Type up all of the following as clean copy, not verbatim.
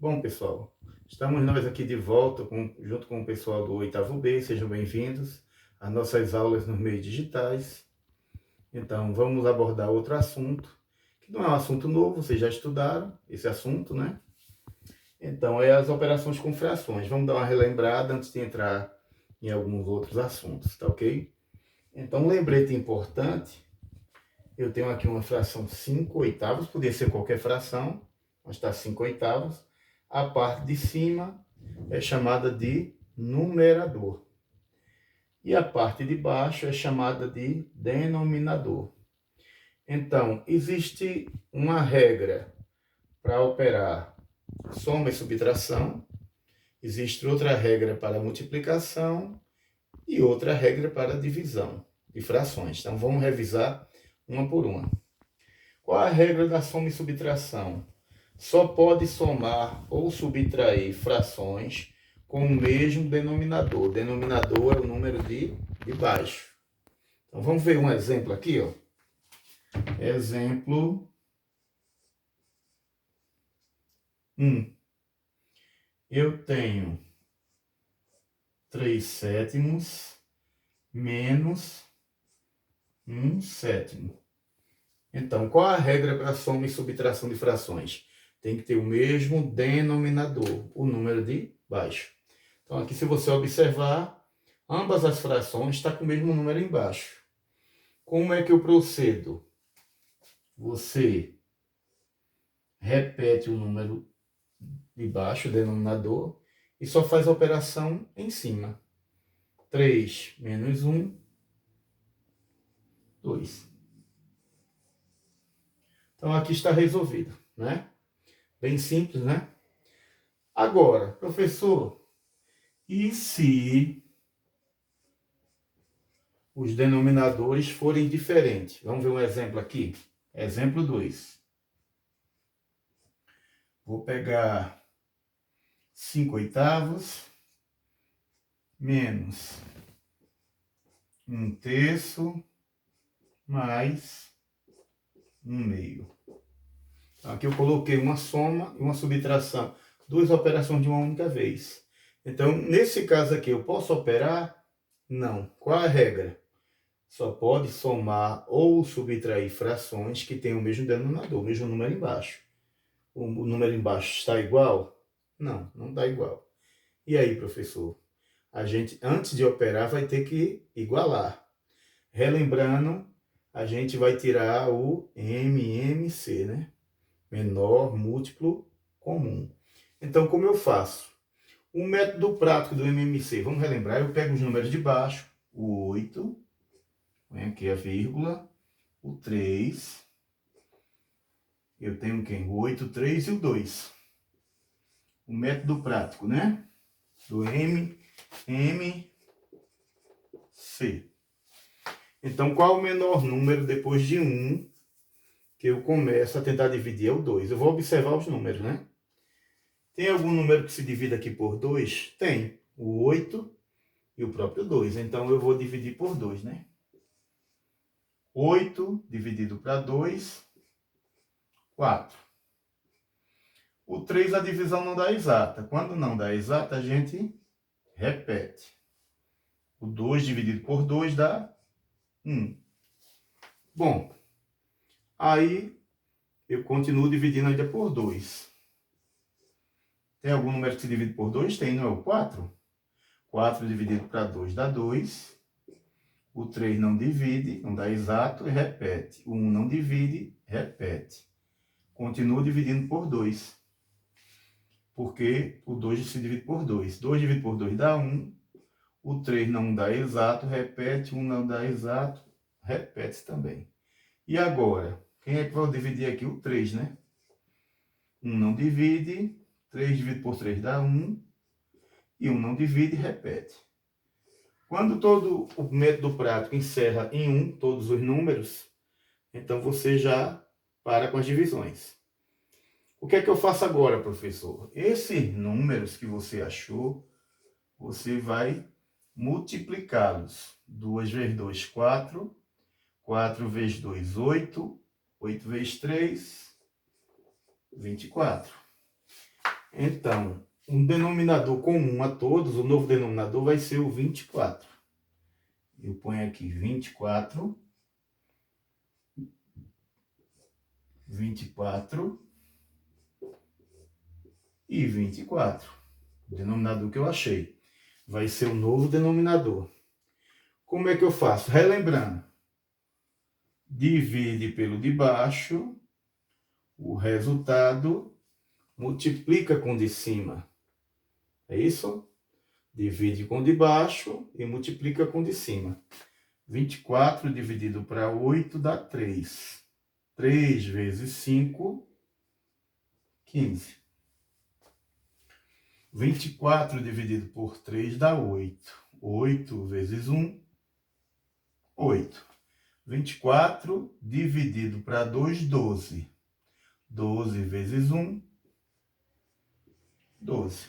Bom, pessoal, estamos nós aqui de volta junto com o pessoal do oitavo B. Sejam bem-vindos às nossas aulas nos meios digitais. Então, vamos abordar outro assunto, que não é um assunto novo, vocês já estudaram esse assunto, né? Então, é as operações com frações. Vamos dar uma relembrada antes de entrar em alguns outros assuntos, tá ok? Então, um lembrete importante, eu tenho aqui uma fração 5 oitavos, podia ser qualquer fração, mas está 5 oitavos. A parte de cima é chamada de numerador. E a parte de baixo é chamada de denominador. Então, existe uma regra para operar soma e subtração, existe outra regra para multiplicação e outra regra para divisão de frações. Então, vamos revisar uma por uma. Qual a regra da soma e subtração? Só pode somar ou subtrair frações com o mesmo denominador. O denominador é o número de baixo. Então, vamos ver um exemplo aqui, ó. Exemplo 1. Eu tenho 3 sétimos menos 1 sétimo. Então, qual a regra para soma e subtração de frações? Tem que ter o mesmo denominador, o número de baixo. Então, aqui, se você observar, ambas as frações estão com o mesmo número embaixo. Como é que eu procedo? Você repete o número de baixo, o denominador, e só faz a operação em cima. 3 menos 1, 2. Então, aqui está resolvido, né? Bem simples, né? Agora, professor, e se os denominadores forem diferentes? Vamos ver um exemplo aqui. Exemplo 2. Vou pegar 5 oitavos menos 1 terço mais 1 meio. Então, aqui eu coloquei uma soma e uma subtração. Duas operações de uma única vez. Então, nesse caso aqui, eu posso operar? Não. Qual a regra? Só pode somar ou subtrair frações que têm o mesmo denominador, o mesmo número embaixo. O número embaixo está igual? Não, não está igual. E aí, professor? A gente, antes de operar, vai ter que igualar. Relembrando, a gente vai tirar o MMC, né? Menor múltiplo comum. Então, como eu faço? O método prático do MMC, vamos relembrar, eu pego os números de baixo, o 8, põe aqui a vírgula, o 3, eu tenho quem? O 8, 3 e o 2. O método prático, né? Do MMC. Então, qual é o menor número depois de 1 que eu começo a tentar dividir? É o 2. Eu vou observar os números, né? Tem algum número que se divide aqui por 2? Tem. O 8 e o próprio 2. Então, eu vou dividir por 2, né? 8 dividido para 2, 4. O 3, a divisão não dá exata. Quando não dá exata, a gente repete. O 2 dividido por 2 dá 1. Bom, aí eu continuo dividindo ainda por 2. Tem algum número que se divide por 2? Tem, não é o 4? 4 dividido para 2 dá 2. O 3 não divide, não dá exato e repete. O 1 não divide, repete. Continuo dividindo por 2. Porque o 2 se divide por 2. 2 dividido por 2 dá 1. O 3 não dá exato, repete. 1 não dá exato, repete também. E agora? Quem é que vai dividir aqui? O 3, né? 1 não divide. 3 dividido por 3 dá 1. E 1 não divide, repete. Quando todo o método prático encerra em 1, todos os números, então você já para com as divisões. O que é que eu faço agora, professor? Esses números que você achou, você vai multiplicá-los. 2 vezes 2, 4. 4 vezes 2, 8. 8 vezes 3, 24. Então, um denominador comum a todos, o novo denominador vai ser o 24. Eu ponho aqui 24 e 24. O denominador que eu achei. Vai ser o novo denominador. Como é que eu faço? Relembrando. Divide pelo de baixo. O resultado multiplica com o de cima. É isso? Divide com o de baixo e multiplica com o de cima. 24 dividido para 8 dá 3. 3 vezes 5, 15. 24 dividido por 3 dá 8. 8 vezes 1, 8. 24 dividido para 2, 12. 12 vezes 1, 12.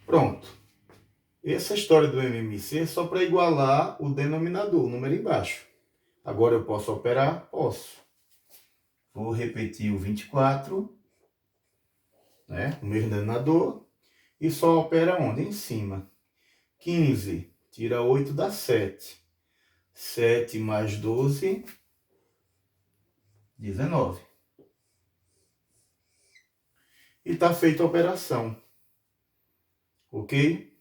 Pronto. Essa história do MMC é só para igualar o denominador, o número embaixo. Agora eu posso operar? Posso. Vou repetir o 24, né? O mesmo denominador. E só opera onde? Em cima. 15 tira 8 dá 7. 7 mais 12, 19. E está feita a operação. Ok?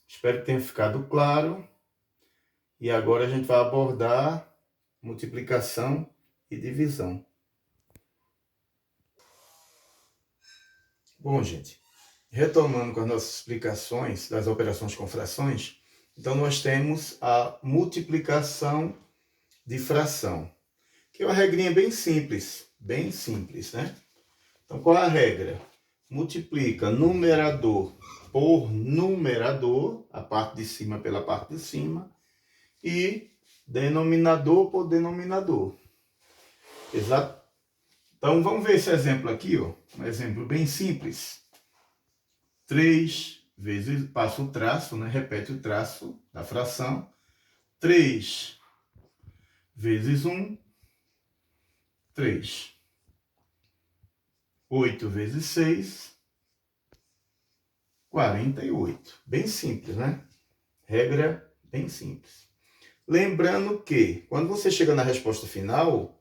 Espero que tenha ficado claro. E agora a gente vai abordar multiplicação e divisão. Bom, gente, retomando com as nossas explicações das operações com frações, então nós temos a multiplicação de fração, que é uma regrinha bem simples, né? Então, qual é a regra? Multiplica numerador por numerador, a parte de cima pela parte de cima, e denominador por denominador. Exato? Então, vamos ver esse exemplo aqui, ó. Um exemplo bem simples. 3 vezes, passa o traço, né? Repete o traço da fração. 3 vezes 1, 3. 8 vezes 6, 48. Bem simples, né? Regra bem simples. Lembrando que, quando você chega na resposta final,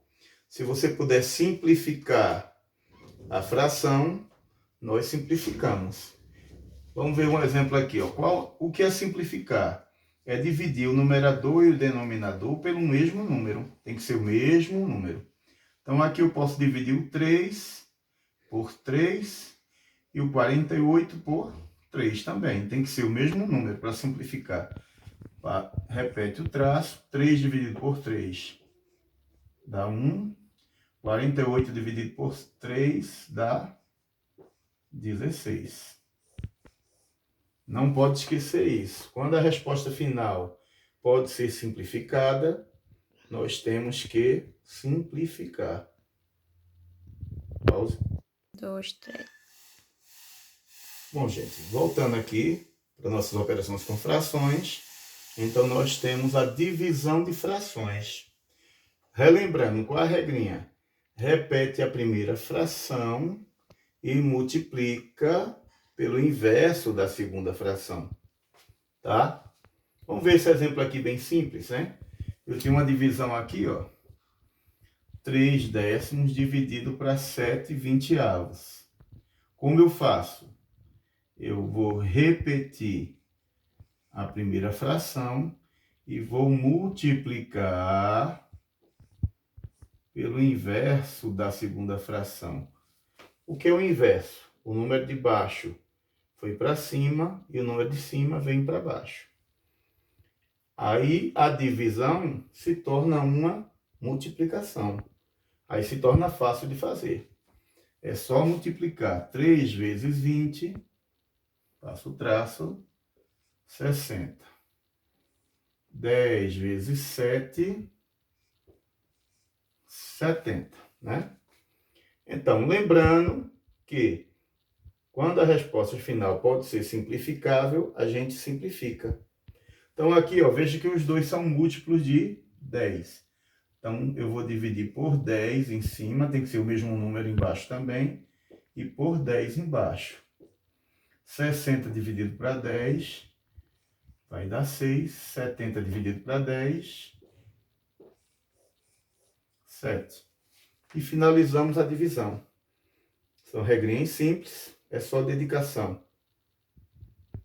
se você puder simplificar a fração, nós simplificamos. Vamos ver um exemplo aqui, ó. O que é simplificar? É dividir o numerador e o denominador pelo mesmo número. Tem que ser o mesmo número. Então, aqui eu posso dividir o 3 por 3 e o 48 por 3 também. Tem que ser o mesmo número para simplificar. Repete o traço. 3 dividido por 3 dá 1. 48 dividido por 3 dá 16. Não pode esquecer isso. Quando a resposta final pode ser simplificada, nós temos que simplificar. Pause. 2, 3. Bom, gente, voltando aqui para nossas operações com frações, então nós temos a divisão de frações. Relembrando, qual a regrinha? Repete a primeira fração e multiplica pelo inverso da segunda fração, tá? Vamos ver esse exemplo aqui bem simples, né? Eu tinha uma divisão aqui, ó. 3 décimos dividido para 7 vinteavos. Como eu faço? Eu vou repetir a primeira fração e vou multiplicar pelo inverso da segunda fração. O que é o inverso? O número de baixo foi para cima e o número de cima vem para baixo. Aí a divisão se torna uma multiplicação. Aí se torna fácil de fazer. É só multiplicar 3 vezes 20, passo o traço, 60. 10 vezes 7, 70, né? Então, lembrando que quando a resposta final pode ser simplificável, a gente simplifica. Então, aqui, ó, veja que os dois são múltiplos de 10. Então, eu vou dividir por 10 em cima, tem que ser o mesmo número embaixo também, e por 10 embaixo. 60 dividido para 10 vai dar 6. 70 dividido para 10, 7. E finalizamos a divisão. São regrinhas simples, é só dedicação.